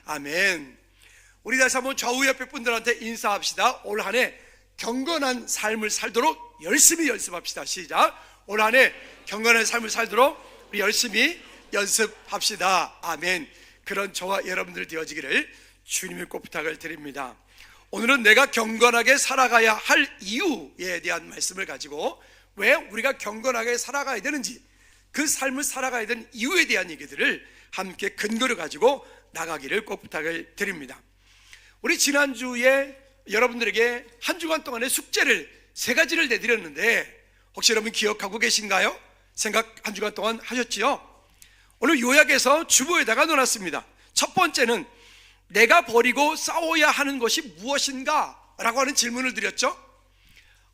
아멘. 우리 다시 한번 좌우 옆에 분들한테 인사합시다. 올 한 해 경건한 삶을 살도록 열심히 연습합시다. 시작. 올 한 해 경건한 삶을 살도록 우리 열심히 연습합시다. 아멘. 그런 저와 여러분들 되어지기를 주님의 꼭 부탁을 드립니다. 오늘은 내가 경건하게 살아가야 할 이유에 대한 말씀을 가지고 왜 우리가 경건하게 살아가야 되는지, 그 삶을 살아가야 되는 이유에 대한 얘기들을 함께 근거를 가지고 나가기를 꼭 부탁을 드립니다. 우리 지난주에 여러분들에게 한 주간 동안의 숙제를 3가지를 내드렸는데 혹시 여러분 기억하고 계신가요? 생각 한 주간 동안 하셨지요? 오늘 요약해서 주보에다가 넣어놨습니다. 첫 번째는 내가 버리고 싸워야 하는 것이 무엇인가? 라고 하는 질문을 드렸죠.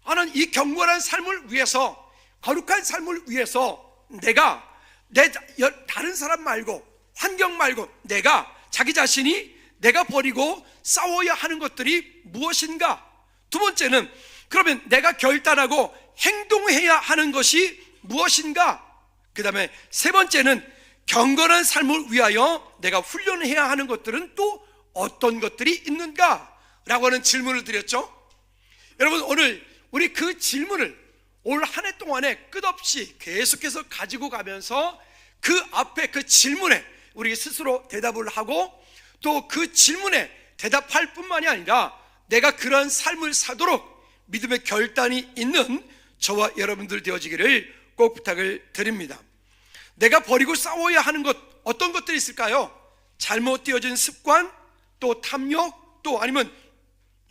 나는 이 경건한 삶을 위해서, 거룩한 삶을 위해서 내가 다른 사람 말고, 환경 말고 내가 자기 자신이 내가 버리고 싸워야 하는 것들이 무엇인가? 두 번째는 그러면 내가 결단하고 행동해야 하는 것이 무엇인가? 그 다음에 세 번째는 경건한 삶을 위하여 내가 훈련해야 하는 것들은 또 어떤 것들이 있는가? 라고 하는 질문을 드렸죠. 여러분, 오늘 우리 그 질문을 올 한 해 동안에 끝없이 계속해서 가지고 가면서 그 앞에 그 질문에 우리 스스로 대답을 하고 또 그 질문에 대답할 뿐만이 아니라 내가 그러한 삶을 사도록 믿음의 결단이 있는 저와 여러분들 되어지기를 꼭 부탁을 드립니다. 내가 버리고 싸워야 하는 것, 어떤 것들이 있을까요? 잘못되어진 습관, 또 탐욕, 또 아니면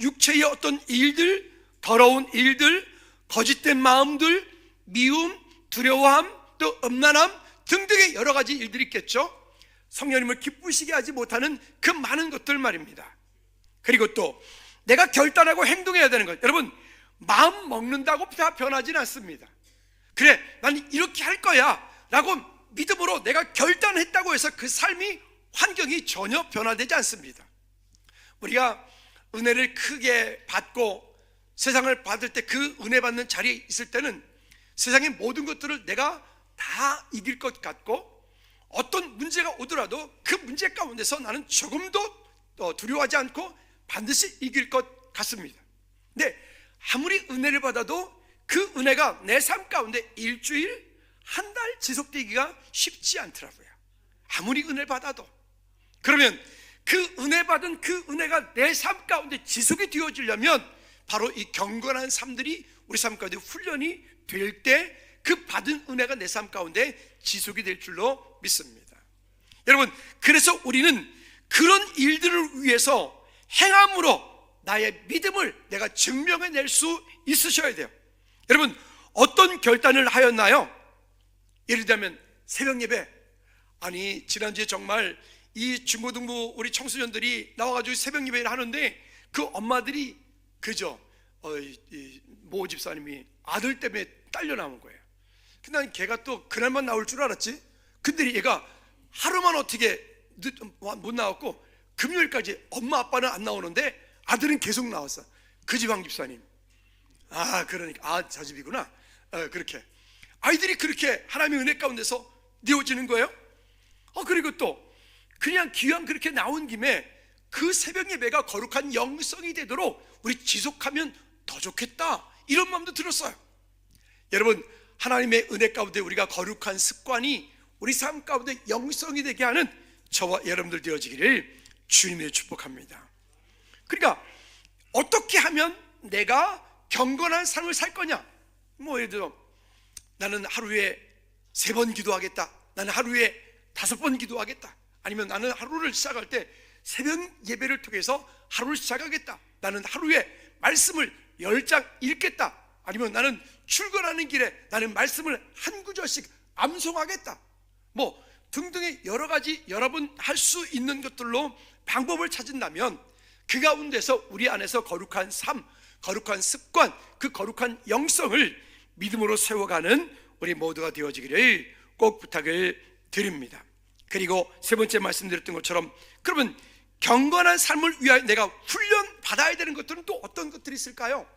육체의 어떤 일들, 더러운 일들, 거짓된 마음들, 미움, 두려워함, 또 음란함 등등의 여러 가지 일들이 있겠죠. 성령님을 기쁘시게 하지 못하는 그 많은 것들 말입니다. 그리고 또 내가 결단하고 행동해야 되는 것, 여러분, 마음 먹는다고 다 변하지는 않습니다. 그래, 나는 이렇게 할 거야 라고 믿음으로 내가 결단했다고 해서 그 삶이, 환경이 전혀 변화되지 않습니다. 우리가 은혜를 크게 받고 세상을 받을 때, 그 은혜 받는 자리에 있을 때는 세상의 모든 것들을 내가 다 이길 것 같고, 어떤 문제가 오더라도 그 문제 가운데서 나는 조금도 두려워하지 않고 반드시 이길 것 같습니다. 근데 아무리 은혜를 받아도 그 은혜가 내 삶 가운데 일주일, 한 달 지속되기가 쉽지 않더라고요. 아무리 은혜를 받아도. 그러면 그 은혜 받은 그 은혜가 내 삶 가운데 지속이 되어지려면 바로 이 경건한 삶들이 우리 삶 가운데 훈련이 될 때 그 받은 은혜가 내 삶 가운데 지속이 될 줄로 믿습니다. 여러분, 그래서 우리는 그런 일들을 위해서 행함으로 나의 믿음을 내가 증명해낼 수 있으셔야 돼요. 여러분, 어떤 결단을 하였나요? 예를 들면 새벽 예배. 아니, 지난주에 정말 이 중고등부 우리 청소년들이 나와가지고 새벽 예배를 하는데 그 엄마들이 그저 모 집사님이 아들 때문에 딸려 나온 거예요. 근데 난 걔가 또 그날만 나올 줄 알았지. 근데 얘가 하루만 어떻게 못 나왔고 금요일까지 엄마 아빠는 안 나오는데 아들은 계속 나왔어. 그 집 황 집사님. 그러니까 저 집이구나. 그렇게 아이들이 그렇게 하나님의 은혜 가운데서 되어지는 거예요. 그리고 또 그냥 기왕 그렇게 나온 김에 그 새벽 예배가 거룩한 영성이 되도록 우리 지속하면 더 좋겠다, 이런 마음도 들었어요. 여러분, 하나님의 은혜 가운데 우리가 거룩한 습관이 우리 삶 가운데 영성이 되게 하는 저와 여러분들 되어지기를 주님의 축복합니다. 그러니까 어떻게 하면 내가 경건한 삶을 살 거냐? 예를 들어 나는 하루에 3번 기도하겠다, 나는 하루에 5번 기도하겠다, 아니면 나는 하루를 시작할 때 새벽 예배를 통해서 하루를 시작하겠다, 나는 하루에 말씀을 10장 읽겠다, 아니면 나는 출근하는 길에 나는 말씀을 한 구절씩 암송하겠다, 등등의 여러 가지 여러분 할 수 있는 것들로 방법을 찾은다면 그 가운데서 우리 안에서 거룩한 삶, 거룩한 습관, 그 거룩한 영성을 믿음으로 세워가는 우리 모두가 되어지기를 꼭 부탁을 드립니다. 그리고 세 번째 말씀드렸던 것처럼, 그러면 경건한 삶을 위하여 내가 훈련 받아야 되는 것들은 또 어떤 것들이 있을까요?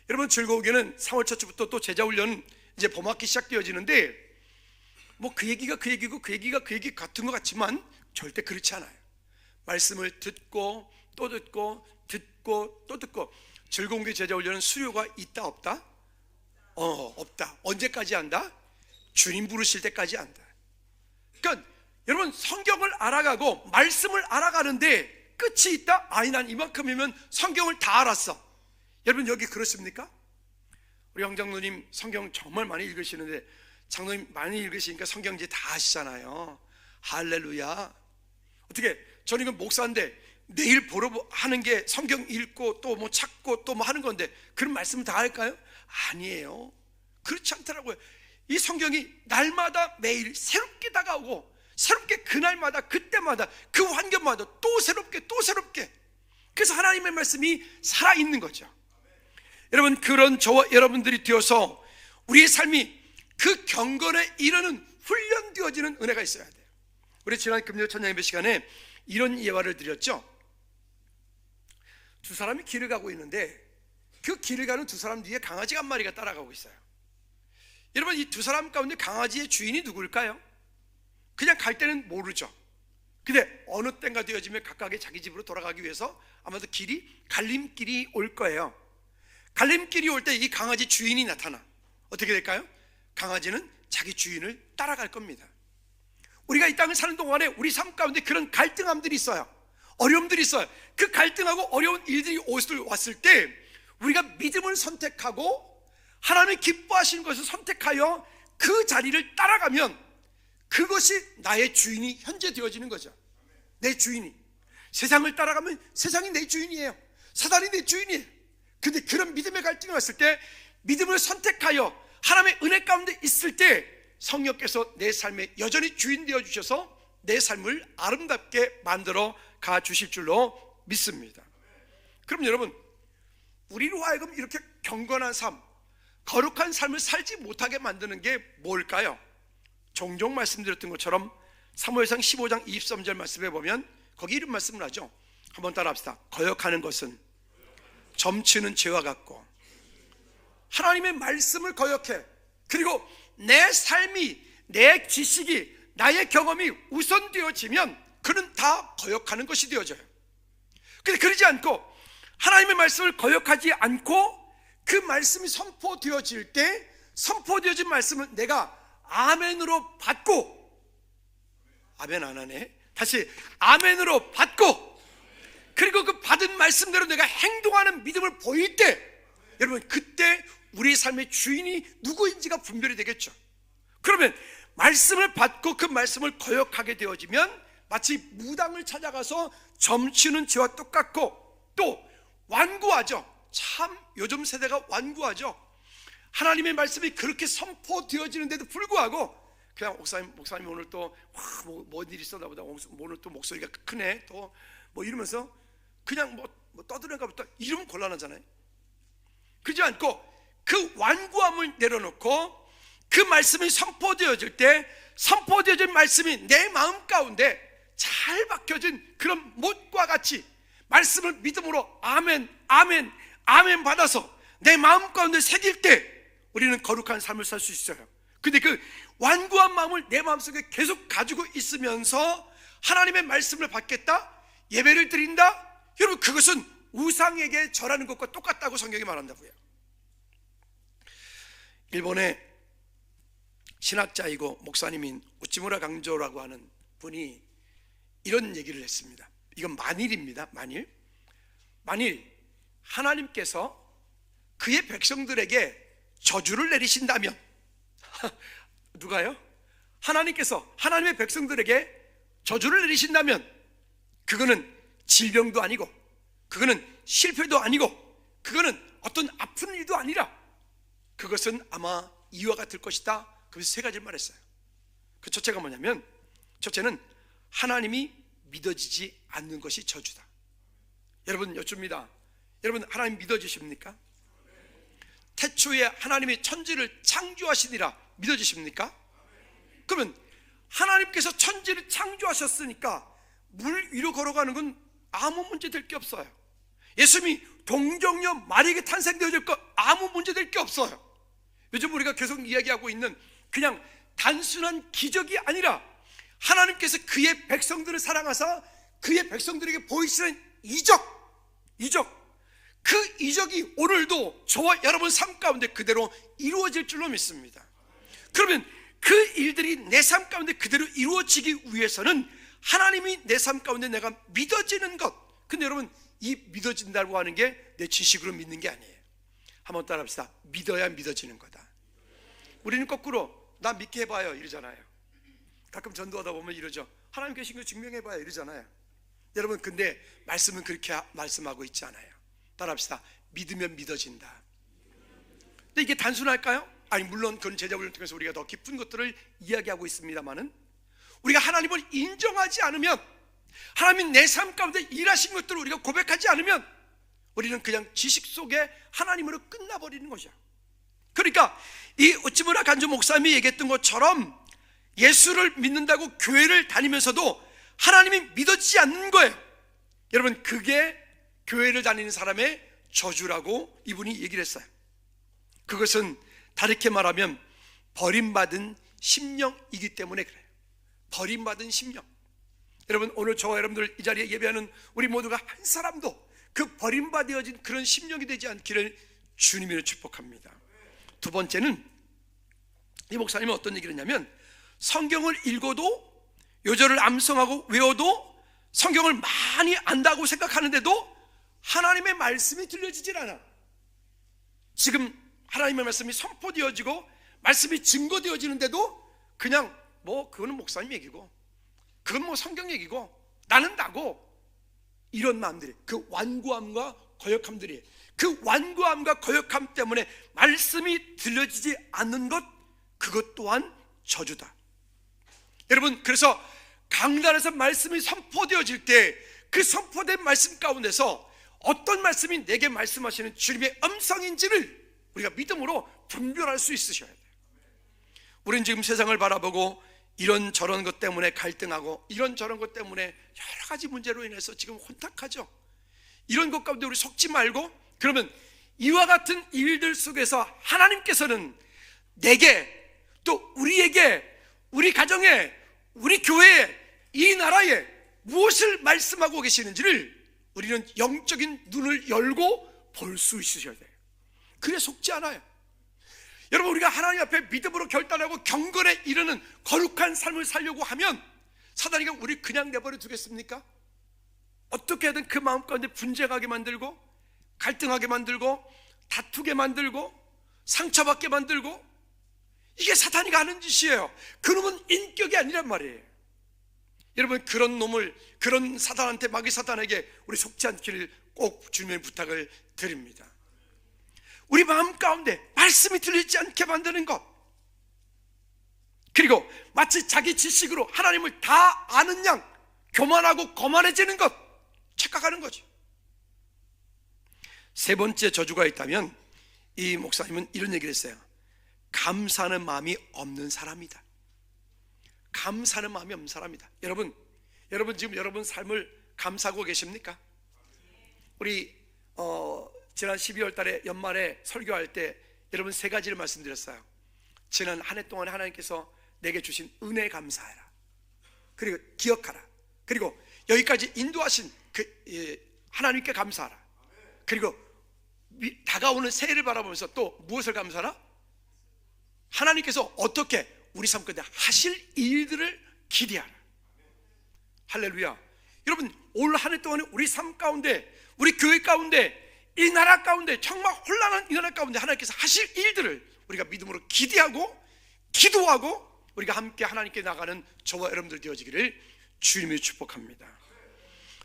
여러분, 즐거우게는 3월 첫 주부터 또 제자훈련 이제 봄학기 시작되어지는데 뭐 그 얘기가 그 얘기고 그 얘기가 그 얘기 같은 것 같지만 절대 그렇지 않아요. 말씀을 듣고 또 듣고 듣고 또 듣고. 즐거운 게 제자 훈련은 수료가 있다 없다? 없다. 언제까지 한다? 주님 부르실 때까지 한다. 그러니까 여러분, 성경을 알아가고 말씀을 알아가는데 끝이 있다? 아니, 난 이만큼이면 성경을 다 알았어. 여러분, 여기 그렇습니까? 우리 형장로님 성경 정말 많이 읽으시는데, 장로님 많이 읽으시니까 성경지 다 아시잖아요. 할렐루야. 어떻게, 저는 이건 목사인데 내일 보러 하는 게 성경 읽고 또 뭐 찾고 또 뭐 하는 건데 그런 말씀을 다 할까요? 아니에요. 그렇지 않더라고요. 이 성경이 날마다 매일 새롭게 다가오고, 새롭게 그날마다 그때마다 그 환경마다 또 새롭게 또 새롭게. 그래서 하나님의 말씀이 살아있는 거죠. 여러분, 그런 저와 여러분들이 되어서 우리의 삶이 그 경건에 이르는 훈련되어지는 은혜가 있어야 돼요. 우리 지난 금요 천냥 예배 시간에 이런 예화를 드렸죠. 두 사람이 길을 가고 있는데 그 길을 가는 두 사람 뒤에 강아지 한 마리가 따라가고 있어요. 여러분, 이 두 사람 가운데 강아지의 주인이 누구일까요? 그냥 갈 때는 모르죠. 근데 어느 때인가 되어지면 각각의 자기 집으로 돌아가기 위해서 아마도 갈림길이 올 거예요. 갈림길이 올 때 이 강아지 주인이 나타나. 어떻게 될까요? 강아지는 자기 주인을 따라갈 겁니다. 우리가 이 땅을 사는 동안에 우리 삶 가운데 그런 갈등함들이 있어요. 어려움들이 있어요. 그 갈등하고 어려운 일들이 왔을 때 우리가 믿음을 선택하고 하나님이 기뻐하시는 것을 선택하여 그 자리를 따라가면 그것이 나의 주인이 현재 되어지는 거죠. 내 주인이. 세상을 따라가면 세상이 내 주인이에요. 사단이 내 주인이에요. 근데 그런 믿음의 갈등이 왔을 때 믿음을 선택하여 하나님의 은혜 가운데 있을 때 성령께서 내 삶에 여전히 주인 되어 주셔서 내 삶을 아름답게 만들어 가 주실 줄로 믿습니다. 그럼 여러분, 우리로 하여금 이렇게 경건한 삶, 거룩한 삶을 살지 못하게 만드는 게 뭘까요? 종종 말씀드렸던 것처럼 사무엘상 15장 23절 말씀에 보면 거기 이런 말씀을 하죠. 한번 따라합시다. 거역하는 것은 점치는 죄와 같고. 하나님의 말씀을 거역해. 그리고 내 삶이, 내 지식이, 나의 경험이 우선되어지면 그는 다 거역하는 것이 되어져요. 근데 그러지 않고 하나님의 말씀을 거역하지 않고 그 말씀이 선포되어질 때 선포되어진 말씀을 내가 아멘으로 받고, 아멘 안 하네. 다시 아멘으로 받고, 그리고 그 받은 말씀대로 내가 행동하는 믿음을 보일 때, 여러분, 그때 우리 삶의 주인이 누구인지가 분별이 되겠죠. 그러면 말씀을 받고 그 말씀을 거역하게 되어지면 마치 무당을 찾아가서 점치는 죄와 똑같고, 또 완고하죠. 참 요즘 세대가 완고하죠. 하나님의 말씀이 그렇게 선포되어지는데도 불구하고 그냥 목사님 오늘 또 뭔 일이 있었나 보다, 오늘 또 목소리가 크네, 또 뭐 이러면서 그냥 뭐 떠드는가 보다 이러면 곤란하잖아요. 그러지 않고 그 완고함을 내려놓고 그 말씀이 선포되어질 때 선포되어진 말씀이 내 마음 가운데 잘 박혀진 그런 못과 같이 말씀을 믿음으로 아멘 아멘 아멘 받아서 내 마음 가운데 새길 때 우리는 거룩한 삶을 살 수 있어요. 근데 그 완고한 마음을 내 마음속에 계속 가지고 있으면서 하나님의 말씀을 받겠다, 예배를 드린다, 여러분, 그것은 우상에게 절하는 것과 똑같다고 성경이 말한다고요. 일본의 신학자이고 목사님인 우치무라 강조라고 하는 분이 이런 얘기를 했습니다. 이건 만일입니다. 만일 하나님께서 그의 백성들에게 저주를 내리신다면 누가요? 하나님께서 하나님의 백성들에게 저주를 내리신다면 그거는 질병도 아니고, 그거는 실패도 아니고, 그거는 어떤 아픈 일도 아니라 그것은 아마 이와 같을 것이다. 그래서 세 가지를 말했어요. 그 첫째가 뭐냐면, 첫째는 하나님이 믿어지지 않는 것이 저주다. 여러분, 여쭙니다. 여러분, 하나님 믿어지십니까? 태초에 하나님이 천지를 창조하시니라 믿어지십니까? 그러면 하나님께서 천지를 창조하셨으니까 물 위로 걸어가는 건 아무 문제 될 게 없어요. 예수님이 동정녀 마리에게 탄생되어질 거 아무 문제 될 게 없어요. 요즘 우리가 계속 이야기하고 있는 그냥 단순한 기적이 아니라 하나님께서 그의 백성들을 사랑하사 그의 백성들에게 보이시는 이적, 그 이적이 오늘도 저와 여러분 삶 가운데 그대로 이루어질 줄로 믿습니다. 그러면 그 일들이 내 삶 가운데 그대로 이루어지기 위해서는 하나님이 내 삶 가운데 내가 믿어지는 것. 근데 여러분, 이 믿어진다고 하는 게 내 지식으로 믿는 게 아니에요. 한번 따라합시다. 믿어야 믿어지는 거다. 우리는 거꾸로 나 믿게 해봐요 이러잖아요. 가끔 전도하다 보면 이러죠. 하나님 계신 거 증명해봐요 이러잖아요. 여러분, 근데 말씀은 그렇게 말씀하고 있지 않아요. 따라합시다. 믿으면 믿어진다. 근데 이게 단순할까요? 아니, 물론 그런 제자훈련을 통해서 우리가 더 깊은 것들을 이야기하고 있습니다만은, 우리가 하나님을 인정하지 않으면, 하나님이 내 삶 가운데 일하신 것들을 우리가 고백하지 않으면 우리는 그냥 지식 속에 하나님으로 끝나버리는 것이야. 그러니까 이 오치무라 간주 목사님이 얘기했던 것처럼 예수를 믿는다고 교회를 다니면서도 하나님이 믿어지지 않는 거예요. 여러분, 그게 교회를 다니는 사람의 저주라고 이분이 얘기를 했어요. 그것은 다르게 말하면 버림받은 심령이기 때문에 그래요. 버림받은 심령. 여러분, 오늘 저와 여러분들 이 자리에 예배하는 우리 모두가 한 사람도 그 버림받아진 그런 심령이 되지 않기를 주님으로 축복합니다. 두 번째는, 이 목사님은 어떤 얘기를 했냐면, 성경을 읽어도, 요절을 암송하고 외워도, 성경을 많이 안다고 생각하는데도 하나님의 말씀이 들려지질 않아. 지금 하나님의 말씀이 선포되어지고 말씀이 증거되어지는데도 그냥 그거는 목사님 얘기고, 그건 성경 얘기고, 나는 나고, 이런 마음들이, 그 완고함과 거역함들이, 그 완고함과 거역함 때문에 말씀이 들려지지 않는 것, 그것 또한 저주다. 여러분, 그래서 강단에서 말씀이 선포되어질 때 그 선포된 말씀 가운데서 어떤 말씀이 내게 말씀하시는 주님의 음성인지를 우리가 믿음으로 분별할 수 있으셔야 돼요. 우리는 지금 세상을 바라보고 이런저런 것 때문에 갈등하고 이런저런 것 때문에 여러 가지 문제로 인해서 지금 혼탁하죠. 이런 것 가운데 우리 속지 말고, 그러면 이와 같은 일들 속에서 하나님께서는 내게, 또 우리에게, 우리 가정에, 우리 교회에, 이 나라에 무엇을 말씀하고 계시는지를 우리는 영적인 눈을 열고 볼 수 있으셔야 돼요. 그래 속지 않아요. 여러분, 우리가 하나님 앞에 믿음으로 결단하고 경건에 이르는 거룩한 삶을 살려고 하면 사단이가 우리 그냥 내버려 두겠습니까? 어떻게든 그 마음 가운데 분쟁하게 만들고, 갈등하게 만들고, 다투게 만들고, 상처받게 만들고, 이게 사탄이가 하는 짓이에요. 그놈은 인격이 아니란 말이에요. 여러분, 그런 놈을, 그런 사탄한테, 마귀 사탄에게 우리 속지 않기를 꼭 주님의 부탁을 드립니다. 우리 마음 가운데 말씀이 들리지 않게 만드는 것, 그리고 마치 자기 지식으로 하나님을 다 아는 양 교만하고 거만해지는 것, 착각하는 거죠. 세 번째 저주가 있다면, 이 목사님은 이런 얘기를 했어요. 감사하는 마음이 없는 사람이다. 감사하는 마음이 없는 사람이다. 여러분 지금 여러분 삶을 감사하고 계십니까? 우리 지난 12월 달에 연말에 설교할 때 여러분 세 가지를 말씀드렸어요. 지난 한 해 동안에 하나님께서 내게 주신 은혜 감사해라, 그리고 기억하라, 그리고 여기까지 인도하신 하나님께 감사하라, 그리고 다가오는 새해를 바라보면서 또 무엇을 감사하라? 하나님께서 어떻게 우리 삶 가운데 하실 일들을 기대하라. 할렐루야. 여러분, 올 한 해 동안에 우리 삶 가운데, 우리 교회 가운데, 이 나라 가운데, 정말 혼란한 이 나라 가운데 하나님께서 하실 일들을 우리가 믿음으로 기대하고 기도하고 우리가 함께 하나님께 나가는 저와 여러분들 되어지기를 주님이 축복합니다.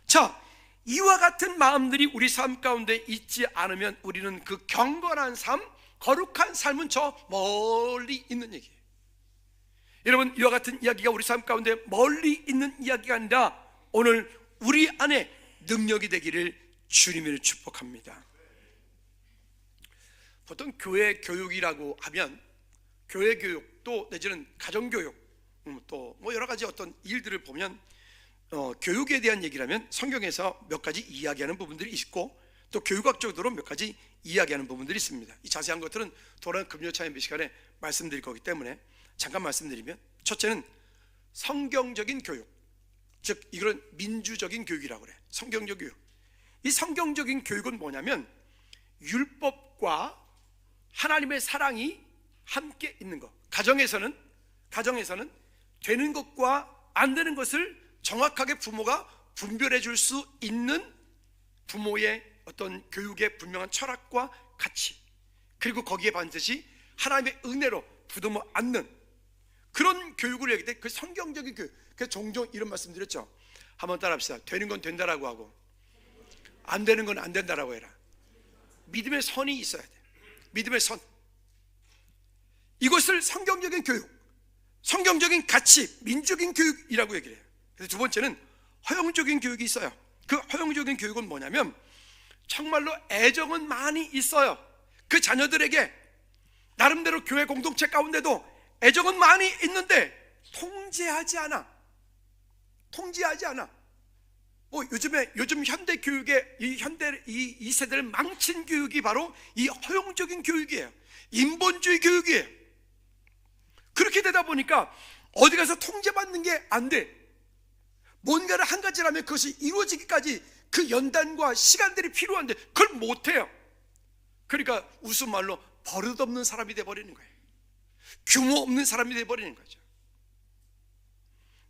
자, 이와 같은 마음들이 우리 삶 가운데 있지 않으면 우리는 그 경건한 삶, 거룩한 삶은 저 멀리 있는 얘기예요. 여러분, 이와 같은 이야기가 우리 삶 가운데 멀리 있는 이야기가 아니라 오늘 우리 안에 능력이 되기를 주님을 축복합니다. 보통 교회 교육이라고 하면 교회 교육, 또 내지는 가정 교육, 또 여러 가지 어떤 일들을 보면 교육에 대한 얘기라면 성경에서 몇 가지 이야기하는 부분들이 있고, 또 교육학적으로 몇 가지 이야기하는 부분들이 있습니다. 이 자세한 것들은 돌아오는 금요일 찬양 예배 시간에 말씀드릴 거기 때문에 잠깐 말씀드리면, 첫째는 성경적인 교육, 즉 이건 민주적인 교육이라고 그래. 성경적 교육. 이 성경적인 교육은 뭐냐면 율법과 하나님의 사랑이 함께 있는 것. 가정에서는 되는 것과 안 되는 것을 정확하게 부모가 분별해 줄 수 있는 부모의 어떤 교육의 분명한 철학과 가치, 그리고 거기에 반드시 하나님의 은혜로 부담을 안는 그런 교육을 얘기할 때 그 성경적인 교육. 그래서 종종 이런 말씀 드렸죠. 한번 따라합시다. 되는 건 된다라고 하고 안 되는 건 안 된다라고 해라. 믿음의 선이 있어야 돼. 믿음의 선. 이것을 성경적인 교육, 성경적인 가치, 민주적인 교육이라고 얘기를 해요. 그래서 두 번째는 허용적인 교육이 있어요. 그 허용적인 교육은 뭐냐면 정말로 애정은 많이 있어요. 그 자녀들에게 나름대로 교회 공동체 가운데도 애정은 많이 있는데 통제하지 않아. 뭐 요즘 현대 교육의 이 세대를 망친 교육이 바로 이 허용적인 교육이에요. 인본주의 교육이에요. 그렇게 되다 보니까 어디 가서 통제받는 게 안 돼. 뭔가를 한 가지를 하면 그것이 이루어지기까지 그 연단과 시간들이 필요한데 그걸 못해요. 그러니까 우스운 말로 버릇없는 사람이 돼버리는 거예요. 규모 없는 사람이 돼버리는 거죠.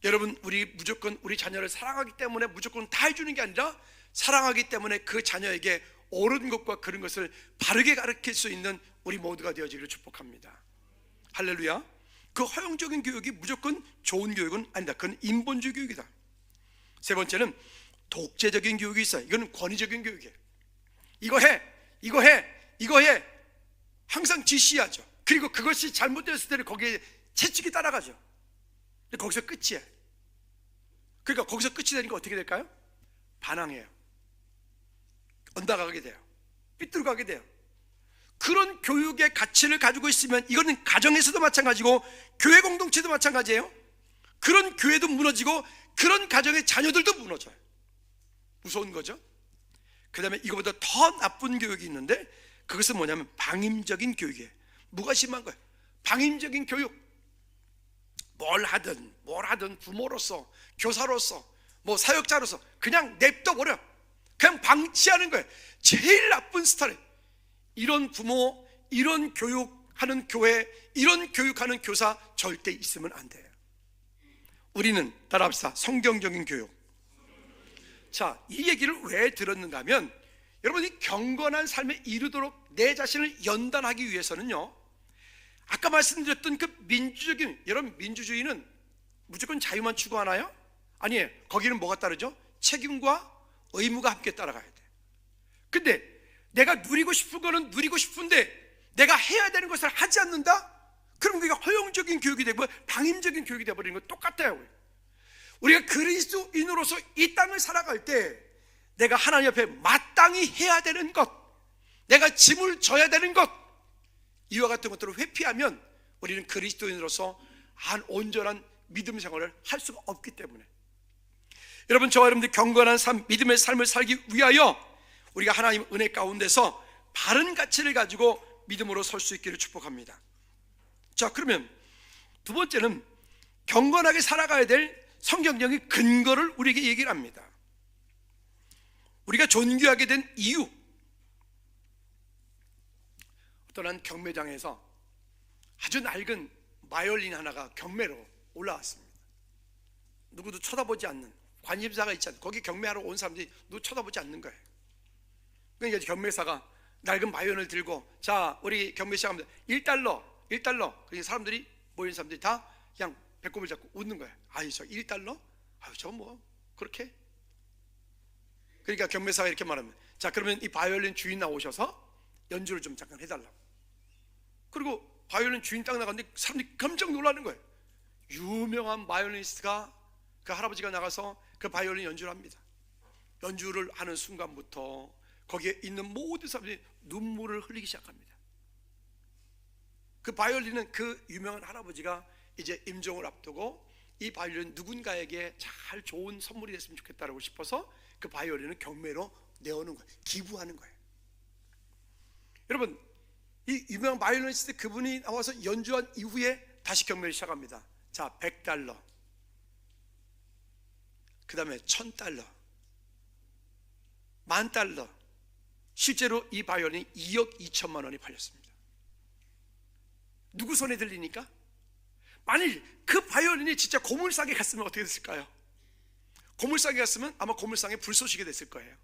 여러분, 우리 무조건 우리 자녀를 사랑하기 때문에 무조건 다 해주는 게 아니라 사랑하기 때문에 그 자녀에게 옳은 것과 그런 것을 바르게 가르칠 수 있는 우리 모두가 되어지기를 축복합니다. 할렐루야. 그 허용적인 교육이 무조건 좋은 교육은 아니다. 그건 인본주의 교육이다. 세 번째는 독재적인 교육이 있어요. 이건 권위적인 교육이에요. 이거 해 항상 지시하죠. 그리고 그것이 잘못되었을 때는 거기에 채찍이 따라가죠. 근데 거기서 끝이에요. 그러니까 거기서 끝이 되니까 어떻게 될까요? 반항해요. 엇나가게 돼요. 삐뚤어가게 돼요. 그런 교육의 가치를 가지고 있으면 이거는 가정에서도 마찬가지고 교회 공동체도 마찬가지예요. 그런 교회도 무너지고 그런 가정의 자녀들도 무너져요. 무서운 거죠. 그 다음에 이거보다 더 나쁜 교육이 있는데 그것은 뭐냐면 방임적인 교육이에요. 뭐가 심한 거예요? 방임적인 교육. 뭘 하든 부모로서, 교사로서, 뭐 사역자로서 그냥 냅둬버려. 그냥 방치하는 거예요. 제일 나쁜 스타일. 이런 부모, 이런 교육하는 교회, 이런 교육하는 교사 절대 있으면 안 돼요. 우리는 따라합시다. 성경적인 교육. 자, 이 얘기를 왜 들었는가 하면 여러분이 경건한 삶에 이르도록 내 자신을 연단하기 위해서는요, 아까 말씀드렸던 그 민주적인, 여러분 민주주의는 무조건 자유만 추구하나요? 아니에요. 거기는 뭐가 따르죠? 책임과 의무가 함께 따라가야 돼. 근데 내가 누리고 싶은 거는 누리고 싶은데 내가 해야 되는 것을 하지 않는다? 그럼 그게 허용적인 교육이 되고 방임적인 교육이 되어버리는 거 똑같아요. 우리가 그리스도인으로서 이 땅을 살아갈 때 내가 하나님 앞에 마땅히 해야 되는 것, 내가 짐을 져야 되는 것, 이와 같은 것들을 회피하면 우리는 그리스도인으로서 온전한 믿음 생활을 할 수가 없기 때문에, 여러분, 저와 여러분들 경건한 삶, 믿음의 삶을 살기 위하여 우리가 하나님 은혜 가운데서 바른 가치를 가지고 믿음으로 설 수 있기를 축복합니다. 자, 그러면 두 번째는 경건하게 살아가야 될 성경적인 근거를 우리에게 얘기를 합니다. 우리가 존귀하게 된 이유. 어떤 한 경매장에서 아주 낡은 바이올린 하나가 경매로 올라왔습니다. 누구도 쳐다보지 않는, 관심사가 있지 않는, 거기 경매하러 온 사람들이 누구 쳐다보지 않는 거예요. 그러니까 경매사가 낡은 바이올린을 들고, 자, 우리 경매 시작합니다. 1달러. 그러니까 사람들이, 모인 사람들이 다 그냥 배꼽을 잡고 웃는 거예요. 아유, 저 1달러? 아유, 저 뭐 그렇게? 그러니까 경매사가 이렇게 말합니다. 자, 그러면 이 바이올린 주인 나오셔서 연주를 좀 잠깐 해달라고. 그리고 바이올린 주인 딱 나갔는데 사람들이 깜짝 놀라는 거예요. 유명한 바이올리니스트가, 그 할아버지가 나가서 그 바이올린 연주를 합니다. 연주를 하는 순간부터 거기에 있는 모든 사람들이 눈물을 흘리기 시작합니다. 그 바이올린은 그 유명한 할아버지가 이제 임종을 앞두고 이 바이올린 누군가에게 잘 좋은 선물이 됐으면 좋겠다고 싶어서 그 바이올린을 경매로 내오는 거예요. 기부하는 거예요. 여러분, 이 유명한 바이올리니스트 그분이 나와서 연주한 이후에 다시 경매를 시작합니다. 자, 100달러, 그 다음에 1000달러, 10,000달러. 실제로 이 바이올린이 2억 2천만 원이 팔렸습니다. 누구 손에 들리니까? 만일 그 바이올린이 진짜 고물상에 갔으면 어떻게 됐을까요? 고물상에 갔으면 아마 고물상에 불쏘시게 됐을 거예요.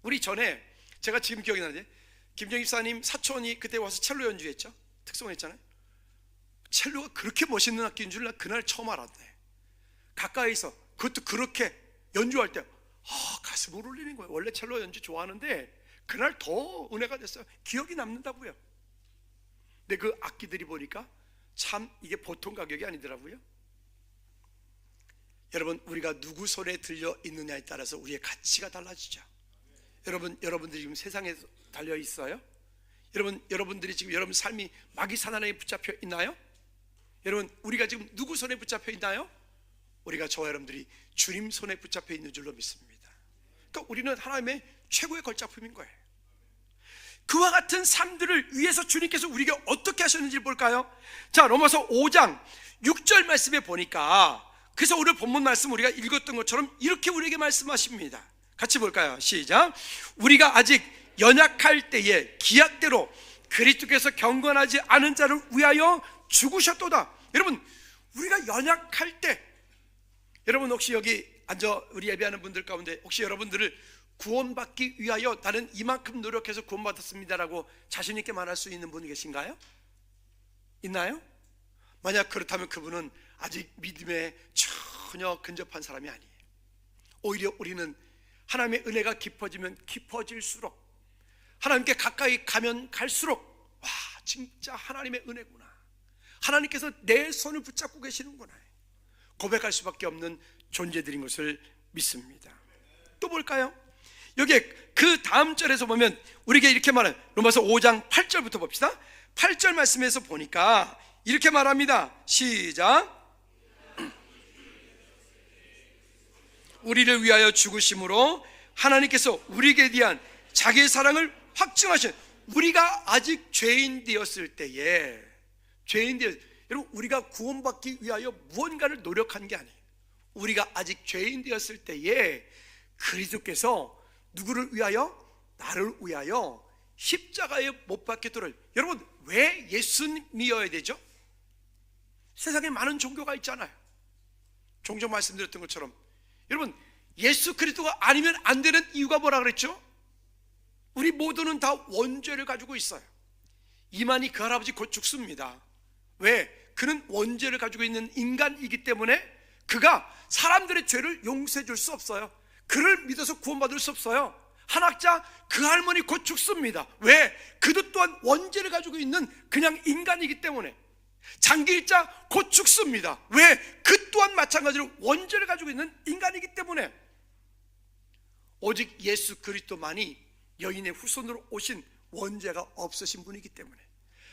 우리 전에 제가 지금 기억이 나는데, 김정희 집사님 사촌이 그때 와서 첼로 연주했죠. 특송했잖아요. 첼로가 그렇게 멋있는 악기인 줄 나 그날 처음 알았네. 가까이서 그것도 그렇게 연주할 때 가슴을 울리는 거예요. 원래 첼로 연주 좋아하는데 그날 더 은혜가 됐어요. 기억이 남는다고요. 근데 그 악기들이 보니까 참 이게 보통 가격이 아니더라고요. 여러분, 우리가 누구 손에 들려 있느냐에 따라서 우리의 가치가 달라지죠. 여러분들이 지금 세상에 달려 있어요? 여러분들이 지금 여러분 삶이 마귀사단에게 붙잡혀 있나요? 여러분, 우리가 지금 누구 손에 붙잡혀 있나요? 우리가 저와 여러분들이 주님 손에 붙잡혀 있는 줄로 믿습니다. 그러니까 우리는 하나님의 최고의 걸작품인 거예요. 그와 같은 삶들을 위해서 주님께서 우리에게 어떻게 하셨는지 볼까요? 자, 로마서 5장 6절 말씀에 보니까, 그래서 오늘 본문 말씀 우리가 읽었던 것처럼 이렇게 우리에게 말씀하십니다. 같이 볼까요? 시작. 우리가 아직 연약할 때에 기약대로 그리스도께서 경건하지 않은 자를 위하여 죽으셨도다. 여러분, 우리가 연약할 때, 여러분 혹시 여기 앉아 우리 예배하는 분들 가운데 혹시 여러분들을 구원받기 위하여 나는 이만큼 노력해서 구원받았습니다라고 자신 있게 말할 수 있는 분이 계신가요? 있나요? 만약 그렇다면 그분은 아직 믿음에 전혀 근접한 사람이 아니에요. 오히려 우리는 하나님의 은혜가 깊어지면 깊어질수록, 하나님께 가까이 가면 갈수록, 와, 진짜 하나님의 은혜구나, 하나님께서 내 손을 붙잡고 계시는구나 고백할 수밖에 없는 존재들인 것을 믿습니다. 또 볼까요? 여기에 그 다음 절에서 보면 우리에게 이렇게 말해요. 로마서 5장 8절부터 봅시다. 8절 말씀에서 보니까 이렇게 말합니다. 시작. 우리를 위하여 죽으심으로 하나님께서 우리에게 대한 자기의 사랑을 확증하신, 우리가 아직 죄인 되었을 때에, 여러분, 우리가 구원받기 위하여 무언가를 노력한 게 아니에요. 우리가 아직 죄인 되었을 때에 그리스도께서 누구를 위하여? 나를 위하여 십자가에 못 박히도록. 여러분, 왜 예수 믿어야 되죠? 세상에 많은 종교가 있잖아요. 종종 말씀드렸던 것처럼, 여러분, 예수 그리스도가 아니면 안 되는 이유가 뭐라 그랬죠? 우리 모두는 다 원죄를 가지고 있어요. 이만희 그 할아버지 곧 죽습니다. 왜? 그는 원죄를 가지고 있는 인간이기 때문에 그가 사람들의 죄를 용서해 줄 수 없어요. 그를 믿어서 구원받을 수 없어요. 한학자 그 할머니 곧 죽습니다. 왜? 그도 또한 원죄를 가지고 있는 그냥 인간이기 때문에. 장기일자 곧 죽습니다. 왜? 그 또한 마찬가지로 원죄를 가지고 있는 인간이기 때문에. 오직 예수 그리스도만이 여인의 후손으로 오신 원죄가 없으신 분이기 때문에,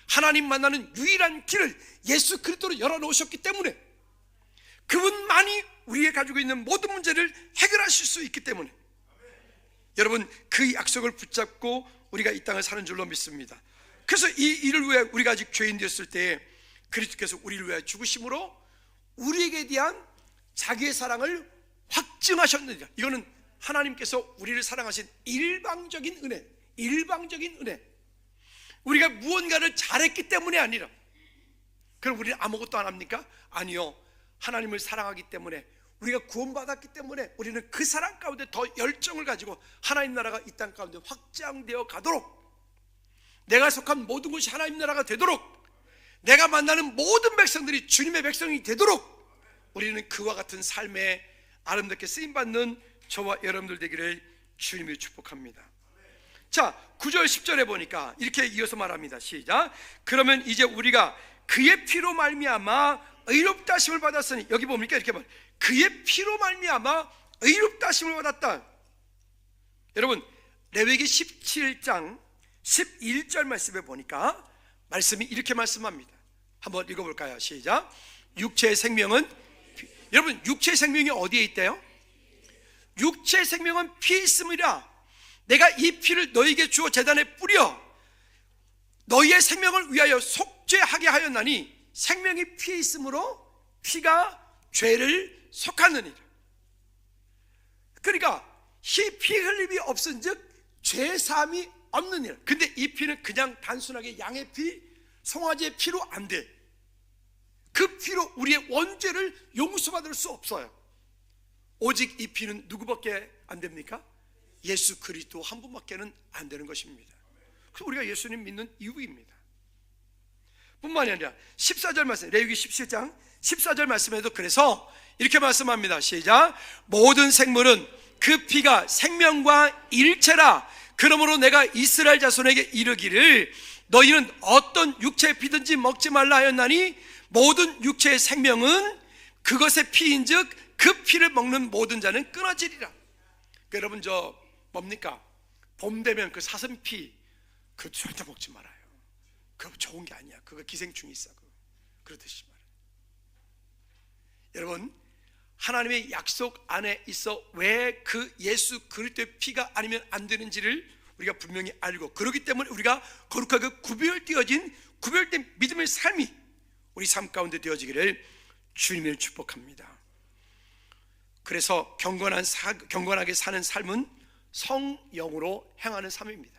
하나님 만나는 유일한 길을 예수 그리스도로 열어놓으셨기 때문에, 그분만이 우리가 가지고 있는 모든 문제를 해결하실 수 있기 때문에, 여러분, 그 약속을 붙잡고 우리가 이 땅을 사는 줄로 믿습니다. 그래서 이 일을 위해 우리가 아직 죄인 되었을 때 그리스도께서 우리를 위해 죽으심으로 우리에게 대한 자기의 사랑을 확증하셨느니라. 이거는 하나님께서 우리를 사랑하신 일방적인 은혜, 일방적인 은혜. 우리가 무언가를 잘했기 때문이 아니라, 그럼 우리는 아무것도 안 합니까? 아니요. 하나님을 사랑하기 때문에, 우리가 구원받았기 때문에 우리는 그 사랑 가운데 더 열정을 가지고 하나님 나라가 이 땅 가운데 확장되어 가도록, 내가 속한 모든 것이 하나님 나라가 되도록, 내가 만나는 모든 백성들이 주님의 백성이 되도록 우리는 그와 같은 삶에 아름답게 쓰임받는 저와 여러분들 되기를 주님이 축복합니다. 자, 9절 10절에 보니까 이렇게 이어서 말합니다. 시작. 그러면 이제 우리가 그의 피로 말미암아 의롭다 하심을 받았으니, 여기 뭡니까? 이렇게 말, 그의 피로 말미암아 의롭다 하심을 받았다. 여러분, 레위기 17장 11절 말씀에 보니까 말씀이 이렇게 말씀합니다. 한번 읽어볼까요? 시작. 육체의 생명은 여러분, 육체의 생명이 어디에 있대요? 육체의 생명은 피에 있음이라. 내가 이 피를 너에게 주어 제단에 뿌려 너희의 생명을 위하여 속죄하게 하였나니 생명이 피에 있으므로 피가 죄를 속하느니라. 그러니까 피 흘림이 없은즉 죄 사함이 없느니라. 근데 이 피는 그냥 단순하게 양의 피, 송아지의 피로 안 돼. 그 피로 우리의 원죄를 용서받을 수 없어요. 오직 이 피는 누구밖에 안 됩니까? 예수 그리스도 한 분밖에는 안 되는 것입니다. 그래서 우리가 예수님 믿는 이유입니다. 뿐만이 아니라 14절 말씀, 레위기 17장 14절 말씀에도 그래서 이렇게 말씀합니다. 시작. 모든 생물은 그 피가 생명과 일체라. 그러므로 내가 이스라엘 자손에게 이르기를 너희는 어떤 육체의 피든지 먹지 말라 하였나니 모든 육체의 생명은 그것의 피인즉 그 피를 먹는 모든 자는 끊어지리라. 여러분 저 뭡니까? 봄 되면 그 사슴피 그거 절대 먹지 말아요. 그거 좋은 게 아니야. 그거 기생충이 있어. 그러듯이 말이에요. 여러분 하나님의 약속 안에 있어 왜 그 예수 그리스도의 피가 아니면 안 되는지를 우리가 분명히 알고, 그렇기 때문에 우리가 거룩하게 구별된 믿음의 삶이 우리 삶 가운데 되어지기를 주님을 축복합니다. 그래서 경건하게 사는 삶은 성령으로 행하는 삶입니다.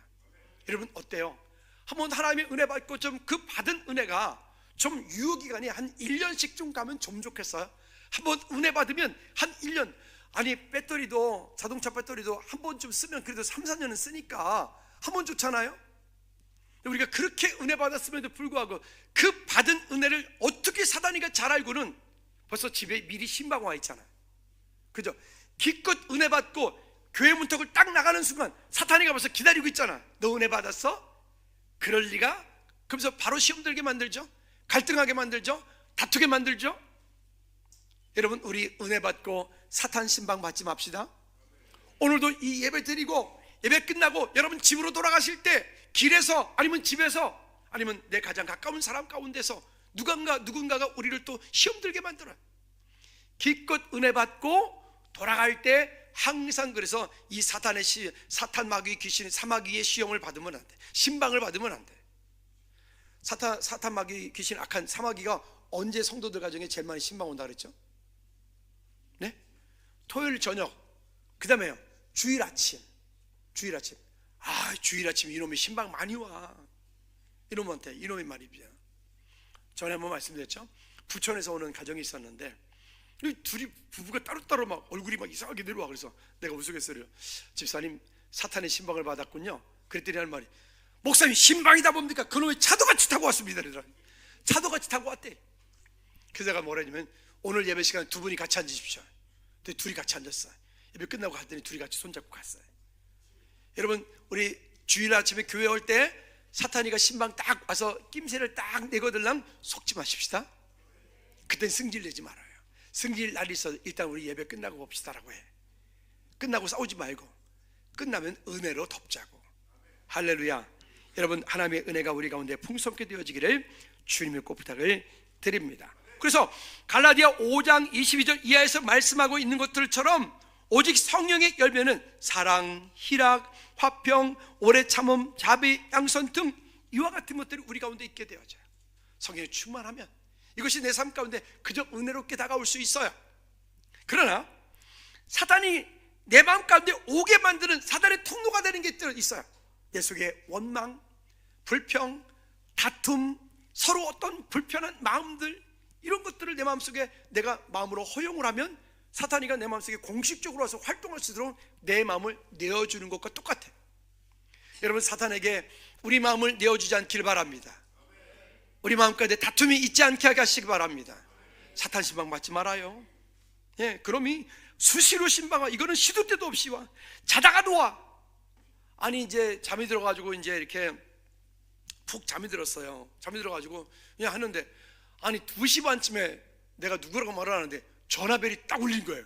여러분 어때요? 한번 하나님의 은혜 받고 좀 그 받은 은혜가 좀 유효기간이 한 1년씩 좀 가면 좀 좋겠어요. 한번 은혜 받으면 한 1년, 아니 배터리도 자동차 배터리도 한 번쯤 쓰면 그래도 3, 4년은 쓰니까 한 번 좋잖아요. 우리가 그렇게 은혜 받았음에도 불구하고 그 받은 은혜를 어떻게 사단이가 잘 알고는 벌써 집에 미리 신방 와 있잖아요. 그죠? 기껏 은혜 받고 교회 문턱을 딱 나가는 순간 사탄이가 벌써 기다리고 있잖아. 너 은혜 받았어? 그럴 리가? 그러면서 바로 시험 들게 만들죠. 갈등하게 만들죠. 다투게 만들죠. 여러분 우리 은혜 받고 사탄 신방 받지 맙시다. 오늘도 이 예배 드리고 예배 끝나고 여러분 집으로 돌아가실 때 길에서 아니면 집에서 아니면 내 가장 가까운 사람 가운데서 누군가가 우리를 또 시험 들게 만들어요. 기껏 은혜 받고 돌아갈 때 항상 그래서 이 사탄 마귀 귀신 사마귀의 시험을 받으면 안 돼. 신방을 받으면 안 돼. 사탄 마귀 귀신 악한 사마귀가 언제 성도들 가정에 제일 많이 신방 온다 그랬죠? 네? 토요일 저녁, 그 다음에요 주일 아침. 주일 아침 이놈이 신방 많이 와. 이놈한테 이놈의 말입니다. 전에 한번 말씀드렸죠? 부천에서 오는 가정이 있었는데 둘이 부부가 따로따로 막 얼굴이 막 이상하게 내려와. 그래서 내가 우스갯소리로 집사님 사탄의 신방을 받았군요. 그랬더니 하는 말이 목사님 신방이다 뭡니까? 그놈이 차도같이 타고 왔습니다. 차도같이 타고 왔대. 그래서 내가 뭐라 했냐면 오늘 예배 시간에 두 분이 같이 앉으십시오. 근데 둘이 같이 앉았어요. 예배 끝나고 갔더니 둘이 같이 손잡고 갔어요. 여러분 우리 주일 아침에 교회 올 때 사탄이가 신방 딱 와서 낌새를 딱 내거들랑 속지 마십시다. 그땐 승질 내지 말아요. 승질 날이 있어 일단 우리 예배 끝나고 봅시다라고 해. 끝나고 싸우지 말고 끝나면 은혜로 덮자고. 할렐루야. 여러분 하나님의 은혜가 우리 가운데 풍성하게 되어지기를 주님의 꼭 부탁을 드립니다. 그래서 갈라디아 5장 22절 이하에서 말씀하고 있는 것들처럼 오직 성령의 열매는 사랑, 희락, 화평, 오래 참음, 자비, 양선 등 이와 같은 것들이 우리 가운데 있게 되어져요. 성령이 충만하면 이것이 내 삶 가운데 그저 은혜롭게 다가올 수 있어요. 그러나 사단이 내 마음 가운데 오게 만드는 사단의 통로가 되는 게 있어요. 내 속에 원망, 불평, 다툼, 서로 어떤 불편한 마음들, 이런 것들을 내 마음속에 내가 마음으로 허용을 하면 사탄이가 내 마음속에 공식적으로 와서 활동할 수 있도록 내 마음을 내어주는 것과 똑같아. 여러분 사탄에게 우리 마음을 내어주지 않기를 바랍니다. 우리 마음 가운데 다툼이 있지 않게 하시기 바랍니다. 사탄 신방 받지 말아요. 예, 그럼이 수시로 신방와 이거는 시도 때도 없이 와. 자다가도 와. 아니 이제 잠이 들어가지고 이제 이렇게 푹 잠이 들었어요. 잠이 들어가지고 그냥 하는데 아니 2시 반쯤에 내가 누구라고 말을 하는데 전화벨이 딱 울린 거예요.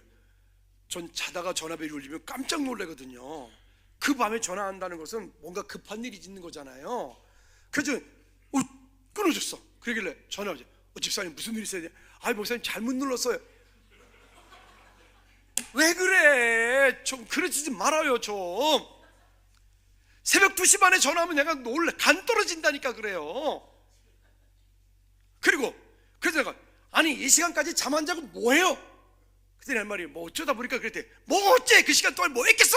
전 자다가 전화벨이 울리면 깜짝 놀라거든요. 그 밤에 전화한다는 것은 뭔가 급한 일이 있는 거잖아요. 그래서 끊어졌어. 그러길래 전화하지. 집사님 무슨 일 있어야 돼? 아이 목사님 잘못 눌렀어요. 왜 그래? 좀 그러지 말아요 좀. 새벽 2시 반에 전화하면 내가 놀래 간 떨어진다니까 그래요. 그리고 그래서 내가 아니 이 시간까지 잠 안 자고 뭐해요? 그때 할 말이 뭐 어쩌다 보니까 그랬대. 뭐 어째 그 시간 동안 뭐 했겠어?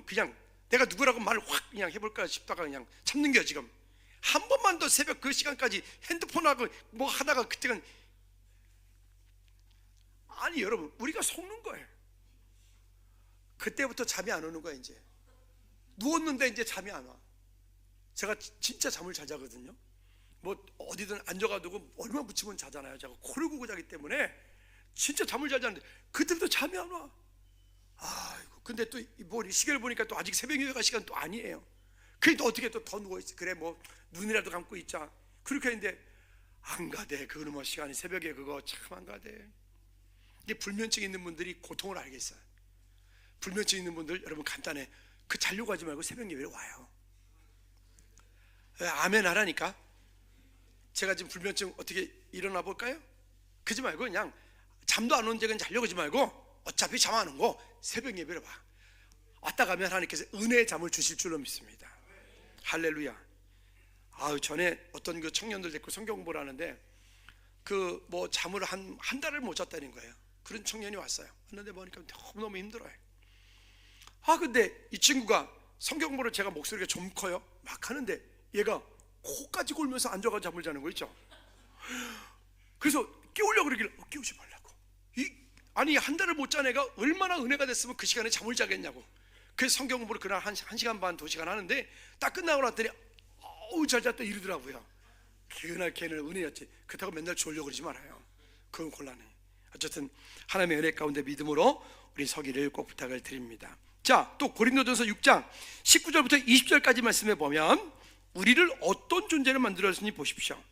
그냥 내가 누구라고 말을 확 그냥 해볼까 싶다가 그냥 참는 거야. 지금 한 번만 더 새벽 그 시간까지 핸드폰하고 뭐 하다가 그때는 아니 여러분 우리가 속는 거예요. 그때부터 잠이 안 오는 거야. 이제 누웠는데 이제 잠이 안 와. 제가 진짜 잠을 잘 자거든요. 뭐 어디든 앉아가지고 얼마 붙이면 자잖아요. 제가 코를 고고 자기 때문에 진짜 잠을 잘 자는데 그때부터 잠이 안 와. 아이고 근데 또 뭐 시계를 보니까 또 아직 새벽 예배가 시간 또 아니에요. 그래 또 어떻게 또 더 누워있지. 그래 뭐 눈이라도 감고 있자 그렇게 했는데 안 가대. 그놈의 시간이 새벽에 그거 참 안 가대. 이게 불면증 있는 분들이 고통을 알겠어요. 불면증 있는 분들 여러분 간단해. 그 자려고 하지 말고 새벽 예배로 와요. 아멘 하라니까. 제가 지금 불면증 어떻게 일어나 볼까요? 그러지 말고 그냥 잠도 안 오는 적은 자려고 하지 말고 어차피 잠 안 오고 새벽 예배로 와. 왔다 가면 하나님께서 은혜의 잠을 주실 줄로 믿습니다. 할렐루야. 전에 어떤 그 청년들 데리고 성경 공부를 하는데 그 뭐 잠을 한 달을 못 잤다는 거예요. 그런 청년이 왔어요. 왔는데 보니까 너무너무 힘들어요. 근데 이 친구가 성경 공부를 제가 목소리가 좀 커요. 막 하는데 얘가 코까지 골면서 앉아가 잠을 자는 거 있죠. 그래서 깨우려고 그러길래 깨우지 말라고. 아니 한 달을 못 잔 애가 얼마나 은혜가 됐으면 그 시간에 잠을 자겠냐고. 그래서 성경 공부를 그날 한 시간 반 2시간 하는데 딱 끝나고 났더니 어우 잘 잤다 이러더라고요. 그날 걔는 은혜였지. 그렇다고 맨날 졸려 그러지 말아요. 그건 곤란해. 어쨌든 하나님의 은혜 가운데 믿음으로 우리 서기를 꼭 부탁을 드립니다. 자, 또 고린도전서 6장 19절부터 20절까지 말씀해 보면 우리를 어떤 존재를 만들었으니 보십시오.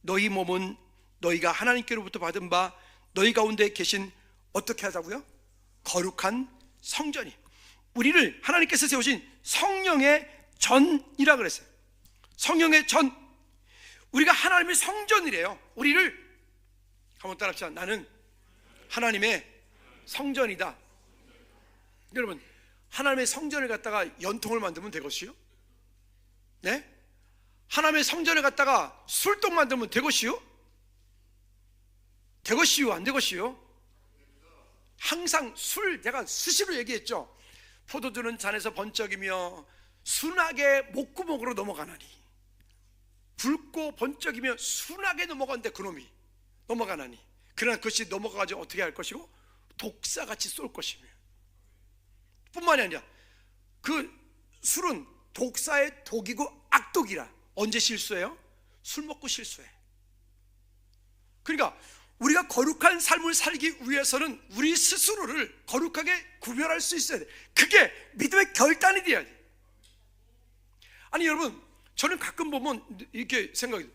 너희 몸은 너희가 하나님께로부터 받은 바 너희 가운데 계신 어떻게 하자고요? 거룩한 성전이. 우리를 하나님께서 세우신 성령의 전이라 그랬어요. 성령의 전. 우리가 하나님의 성전이래요. 우리를 한번 따라합시다. 나는 하나님의 성전이다. 여러분 하나님의 성전을 갖다가 연통을 만들면 되겠어요? 네? 하나님의 성전을 갖다가 술독 만들면 되겠어요? 되겠어요? 안 되겠어요? 항상 제가 수시로 얘기했죠. 포도주는 잔에서 번쩍이며 순하게 목구멍으로 넘어가나니 붉고 번쩍이며 순하게 넘어가는데 그놈이 넘어가나니 그러나 그것이 넘어가가지고 어떻게 할 것이고 독사같이 쏠 것이며 뿐만이 아니라 그 술은 독사의 독이고 악독이라. 언제 실수해요? 술 먹고 실수해. 그러니까 우리가 거룩한 삶을 살기 위해서는 우리 스스로를 거룩하게 구별할 수 있어야 돼. 그게 믿음의 결단이 돼야 돼. 아니 여러분 저는 가끔 보면 이렇게 생각이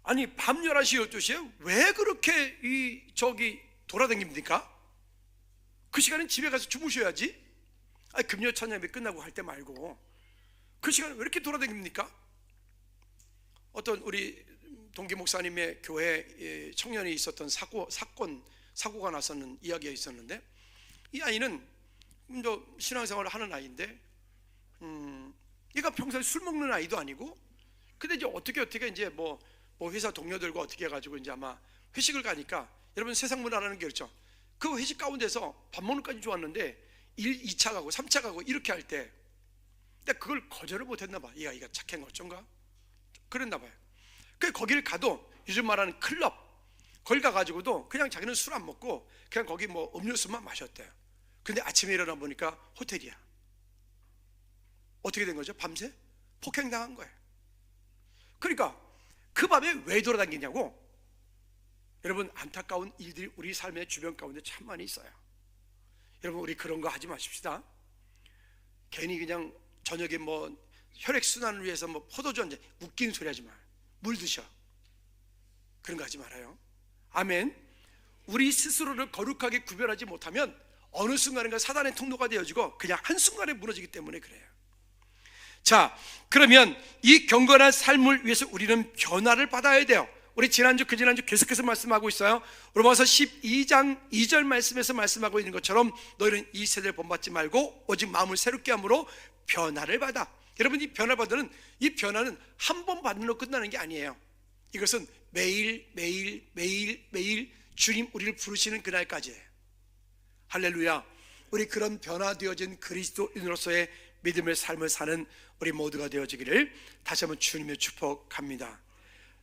아니 밤 11시 12시에 왜 그렇게 돌아다닙니까? 그 시간엔 집에 가서 주무셔야지. 금요 찬양이 끝나고 할 때 말고 그 시간에 왜 이렇게 돌아다닙니까? 어떤 우리 동기 목사님의 교회 청년이 있었던 사고가 나서는 이야기가 있었는데 이 아이는 신앙생활을 하는 아이인데 얘가 평소에 술 먹는 아이도 아니고 근데 이제 어떻게 이제 뭐 회사 동료들과 어떻게 해가지고 이제 아마 회식을 가니까 여러분 세상 문화라는 게 그렇죠. 그 회식 가운데서 밥 먹는 까지 좋았는데 2차 가고 3차 가고 이렇게 할 때 근데 그걸 거절을 못했나 봐. 이 아이가 착한 거 어쩐가 그랬나 봐요. 그 거기를 가도 요즘 말하는 클럽 거기 가가지고도 그냥 자기는 술 안 먹고 그냥 거기 뭐 음료수만 마셨대요. 근데 아침에 일어나 보니까 호텔이야. 어떻게 된 거죠? 밤새 폭행당한 거예요. 그러니까 그 밤에 왜 돌아다니냐고. 여러분 안타까운 일들이 우리 삶의 주변 가운데 참 많이 있어요. 여러분 우리 그런 거 하지 마십시다. 괜히 그냥 저녁에 뭐 혈액순환을 위해서 뭐 포도주 한잔 웃기는 소리 하지 마. 물 드셔. 그런 거 하지 말아요. 아멘. 우리 스스로를 거룩하게 구별하지 못하면 어느 순간인가 사단의 통로가 되어지고 그냥 한순간에 무너지기 때문에 그래요. 자, 그러면 이 경건한 삶을 위해서 우리는 변화를 받아야 돼요. 우리 지난주 계속해서 말씀하고 있어요. 로마서 12장 2절 말씀에서 말씀하고 있는 것처럼 너희는 이 세대를 본받지 말고 오직 마음을 새롭게 함으로 변화를 받아. 여러분 이 변화를 받는 이 변화는 한 번 받는 로 끝나는 게 아니에요. 이것은 매일 매일 매일 매일 주님 우리를 부르시는 그날까지예요. 할렐루야. 우리 그런 변화되어진 그리스도인으로서의 믿음의 삶을 사는 우리 모두가 되어지기를 다시 한번 주님의 축복합니다.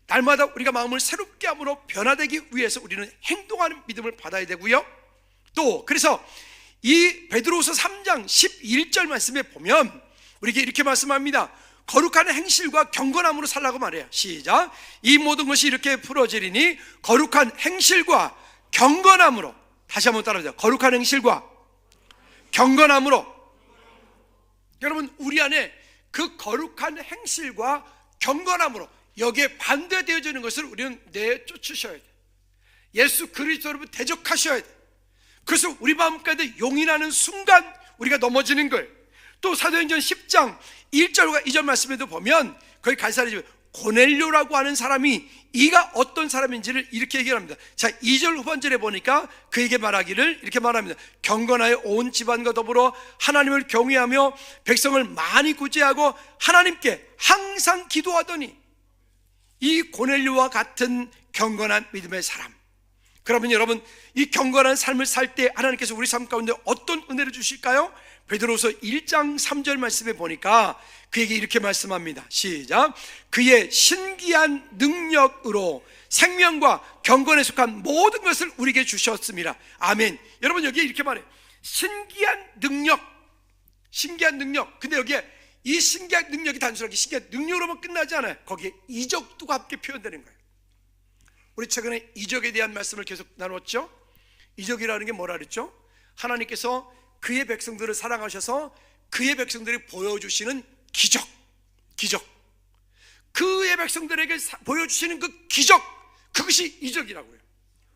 날마다 우리가 마음을 새롭게 함으로 변화되기 위해서 우리는 행동하는 믿음을 받아야 되고요. 또 그래서 이 베드로후서 3장 11절 말씀에 보면 우리에게 이렇게 말씀합니다. 거룩한 행실과 경건함으로 살라고 말해요. 시작. 이 모든 것이 이렇게 풀어지리니 거룩한 행실과 경건함으로. 다시 한번 따라하세요. 거룩한 행실과 경건함으로. 여러분, 우리 안에 그 거룩한 행실과 경건함으로 여기에 반대되어지는 것을 우리는 내쫓으셔야 돼요. 예수 그리스도로 대적하셔야 돼요. 그래서 우리 마음 가운데 용인하는 순간 우리가 넘어지는 거예요. 또 사도행전 10장 1절과 2절 말씀에도 보면 거기 가이사랴 집에 고넬료라고 하는 사람이 이가 어떤 사람인지를 이렇게 얘기합니다. 자, 2절 후반절에 보니까 그에게 말하기를 이렇게 말합니다. 경건하여 온 집안과 더불어 하나님을 경외하며 백성을 많이 구제하고 하나님께 항상 기도하더니. 이 고넬료와 같은 경건한 믿음의 사람. 그러면 여러분, 이 경건한 삶을 살 때 하나님께서 우리 삶 가운데 어떤 은혜를 주실까요? 베드로후서 1장 3절 말씀에 보니까 그에게 이렇게 말씀합니다. 시작. 그의 신기한 능력으로 생명과 경건에 속한 모든 것을 우리에게 주셨습니다. 아멘. 여러분, 여기에 이렇게 말해요. 신기한 능력. 신기한 능력. 근데 여기에 이 신기한 능력이 단순하게 신기한 능력으로만 끝나지 않아요. 거기에 이적도 함께 표현되는 거예요. 우리 최근에 이적에 대한 말씀을 계속 나눴죠. 이적이라는 게 뭐라 그랬죠? 하나님께서 그의 백성들을 사랑하셔서 그의 백성들이 보여주시는 기적. 그의 백성들에게 보여주시는 그 기적, 그것이 이적이라고요.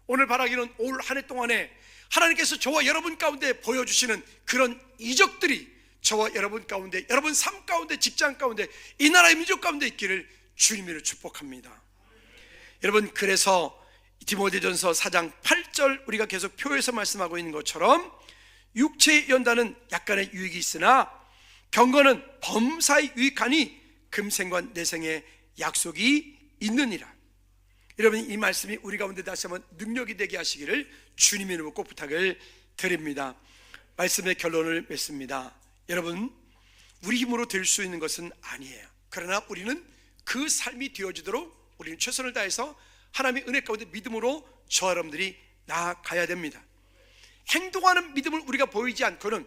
오늘 바라기는 올 한 해 동안에 하나님께서 저와 여러분 가운데 보여주시는 그런 이적들이 저와 여러분 가운데, 여러분 삶 가운데, 직장 가운데, 이 나라의 민족 가운데 있기를 주님으로 축복합니다. 여러분, 그래서 디모데전서 4장 8절 우리가 계속 표에서 말씀하고 있는 것처럼 육체의 연단은 약간의 유익이 있으나 경건은 범사에 유익하니 금생과 내생의 약속이 있느니라. 여러분, 이 말씀이 우리 가운데 다시 한번 능력이 되게 하시기를 주님의 이름으로 꼭 부탁을 드립니다. 말씀의 결론을 맺습니다. 여러분, 우리 힘으로 될 수 있는 것은 아니에요. 그러나 우리는 그 삶이 되어지도록 우리는 최선을 다해서 하나님의 은혜 가운데 믿음으로 저와 여러분들이 나아가야 됩니다. 행동하는 믿음을 우리가 보이지 않고는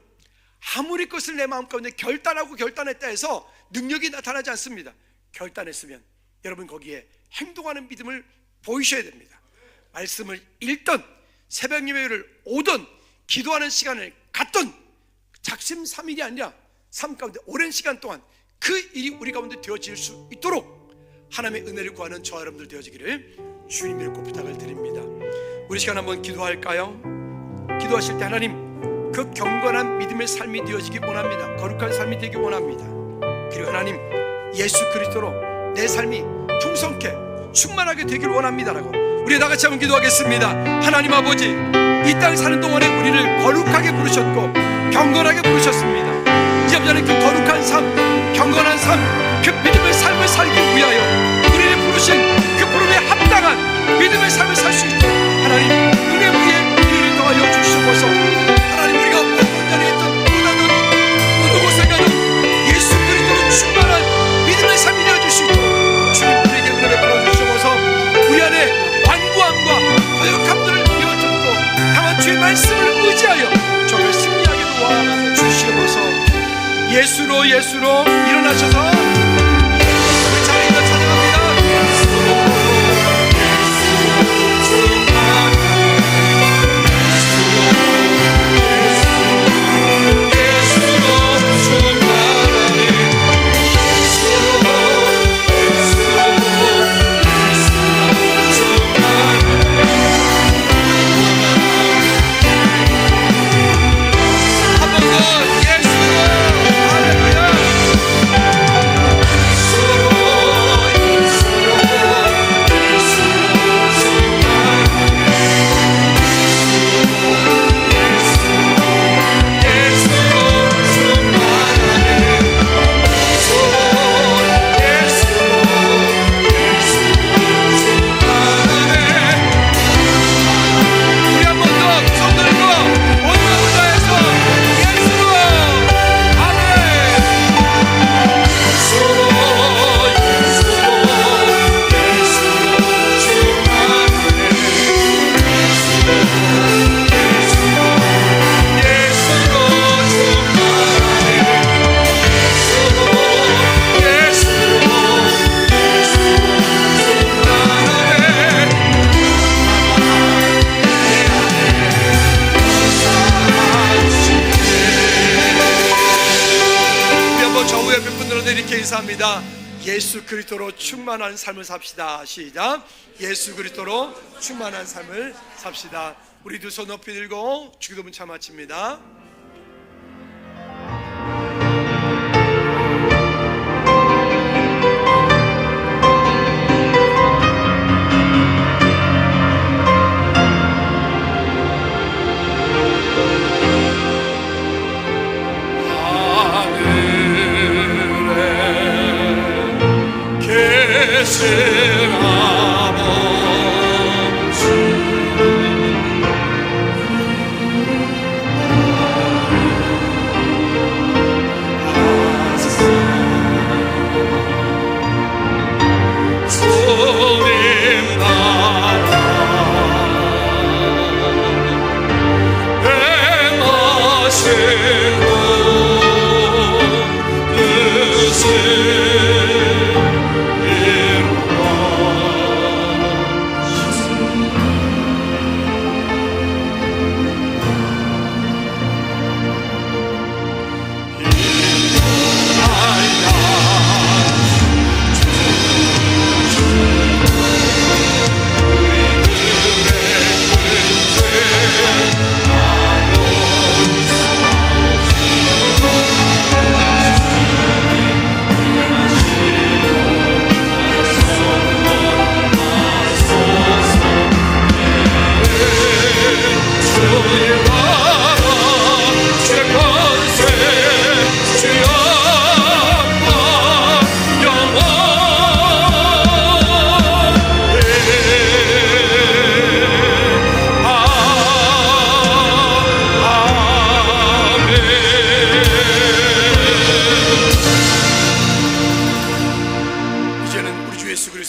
아무리 것을 내 마음 가운데 결단했다 해서 능력이 나타나지 않습니다. 결단했으면 여러분 거기에 행동하는 믿음을 보이셔야 됩니다. 말씀을 읽던, 새벽 예배를 오던, 기도하는 시간을 갖던, 작심삼일이 아니라 삶 가운데 오랜 시간 동안 그 일이 우리 가운데 되어질 수 있도록 하나님의 은혜를 구하는 저와 여러분들 되어지기를 주님의 꼭 부탁을 드립니다. 우리 시간 한번 기도할까요? 기도하실 때 하나님, 그 경건한 믿음의 삶이 되어지기 원합니다. 거룩한 삶이 되기 원합니다. 그리고 하나님, 예수 그리스도로 내 삶이 풍성케 충만하게 되기를 원합니다라고 우리 다같이 한번 기도하겠습니다. 하나님 아버지, 이 땅 사는 동안에 우리를 거룩하게 부르셨고 경건하게 부르셨습니다. 이제 그 거룩한 삶, 경건한 삶, 그 믿음의 삶을 살기 위하여 우리를 부르신 그 부름에 합당한 믿음의 삶을 살 수 있도록 하나님 은혜 위에 우리를 더하여 주시옵소서. 하나님, 우리가 온전히 했던 무다든 어느 곳에 가든 예수 그리스도로 충만한 믿음의 삶이 되어줄 수 있도록 주님 우리에게 은혜를 부어주시옵소서. 우리 안에 완고함과 거룩함들을 이어듣고 다만 주의 말씀을 의지하여 저를 승리하게 도와주시옵소서. 예수로 일어나셔서 우리 자리에 찬양합니다. 이렇게 인사합니다. 예수 그리스도로 충만한 삶을 삽시다. 시작. 예수 그리스도로 충만한 삶을 삽시다. 우리 두 손 높이 들고 주기도 문자 마칩니다. 계신 주님 나라 행하시고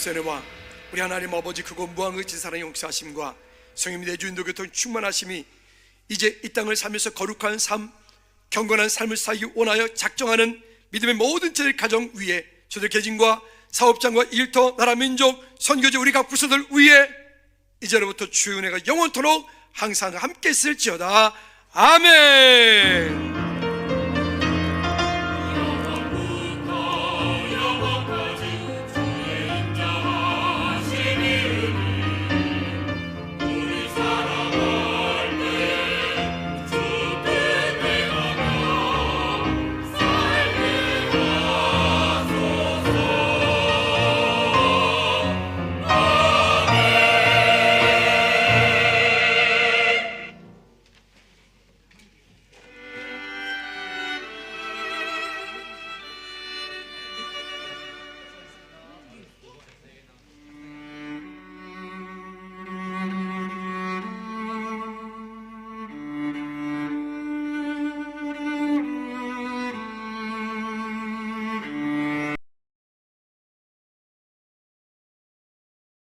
뜻을 우리 하나님 아버지 크고 무한극진 사랑의 용서하심과 성령님의 내주인도 교통 충만하심이 이제 이 땅을 살면서 거룩한 삶, 경건한 삶을 살기 원하여 작정하는 믿음의 모든 제 가정 위에 저들 개진과 사업장과 일터, 나라, 민족, 선교지 우리 각 부서들 위에 이제로부터 주의 은혜가 영원토록 항상 함께 있을지어다. 아멘.